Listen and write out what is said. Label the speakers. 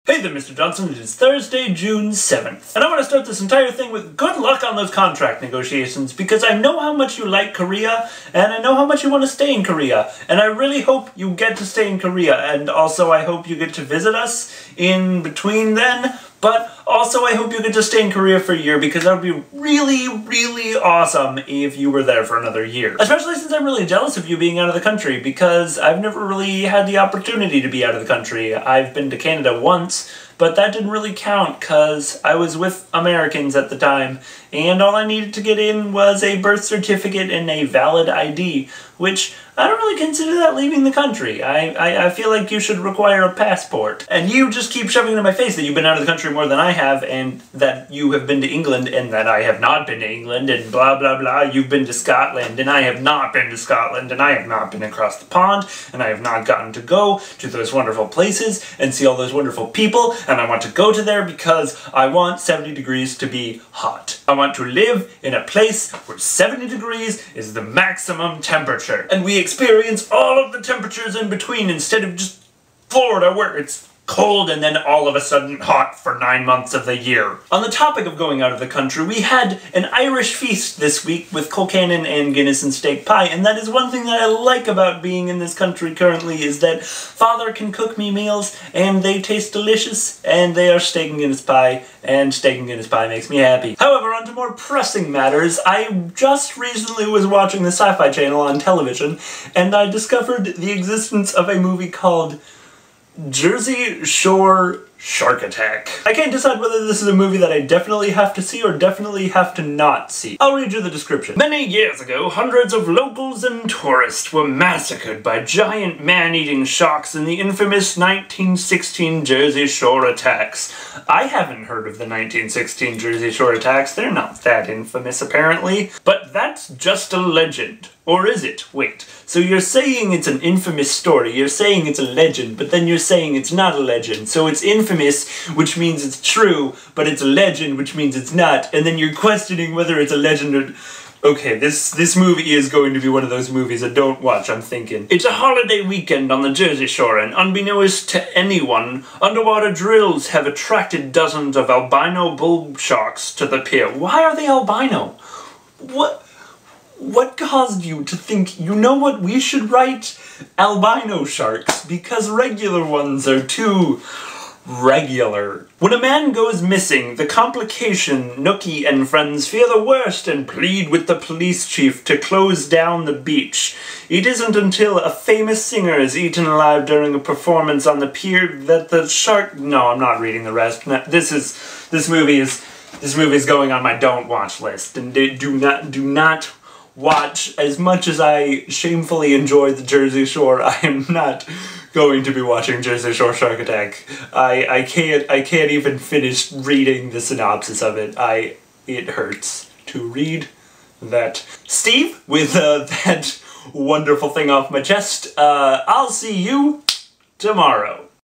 Speaker 1: Hey there, Mr. Johnson. It is Thursday, June 7th. And I want to start this entire thing with good luck on those contract negotiations, because I know how much you like Korea, and I know how much you want to stay in Korea. And I really hope you get to stay in Korea, and also I hope you get to visit us in between then. But also I hope you get to stay in Korea for a year, because that would be really, really awesome if you were there for another year. Especially since I'm really jealous of you being out of the country, because I've never really had the opportunity to be out of the country. I've been to Canada once, but that didn't really count because I was with Americans at the time, and all I needed to get in was a birth certificate and a valid ID, which I don't really consider that leaving the country. I feel like you should require a passport. And you just keep shoving in my face that you've been out of the country more than I have, and that you have been to England, and that I have not been to England, and blah blah blah. You've been to Scotland, and I have not been to Scotland, and I have not been across the pond, and I have not gotten to go to those wonderful places and see all those wonderful people, and I want to go to there because I want 70 degrees to be hot. I want to live in a place where 70 degrees is the maximum temperature, and we experience all of the temperatures in between instead of just Florida where it's cold and then all of a sudden hot for 9 months of the year. On the topic of going out of the country, we had an Irish feast this week with Colcannon and Guinness and steak pie, and that is one thing that I like about being in this country currently, is that Father can cook me meals and they taste delicious, and they are steak and Guinness pie, and steak and Guinness pie makes me happy. However, on to more pressing matters, I just recently was watching the Sci-Fi Channel on television, and I discovered the existence of a movie called Jersey Shore Shark Attack. I can't decide whether this is a movie that I definitely have to see or definitely have to not see. I'll read you the description. Many years ago, hundreds of locals and tourists were massacred by giant man-eating sharks in the infamous 1916 Jersey Shore attacks. I haven't heard of the 1916 Jersey Shore attacks. They're not that infamous, apparently. But that's just a legend. Or is it? Wait. So you're saying it's an infamous story, you're saying it's a legend, but then you're saying it's not a legend. So it's infamous, which means it's true, but it's a legend, which means it's not, and then you're questioning whether it's a legend or... Okay, this movie is going to be one of those movies I don't watch, I'm thinking. It's a holiday weekend on the Jersey Shore, and unbeknownst to anyone, underwater drills have attracted dozens of albino bull sharks to the pier. Why are they albino? What caused you to think, you know what, we should write albino sharks, because regular ones are too regular. When a man goes missing, the complication Nookie and friends fear the worst and plead with the police chief to close down the beach. It isn't until a famous singer is eaten alive during a performance on the pier that the shark... No, I'm not reading the rest. This movie is going on my don't watch list, and do not watch. As much as I shamefully enjoy the Jersey Shore, I am not going to be watching Jersey Shore Shark Attack. I can't even finish reading the synopsis of it. It hurts to read that. Steve, with that wonderful thing off my chest, I'll see you tomorrow.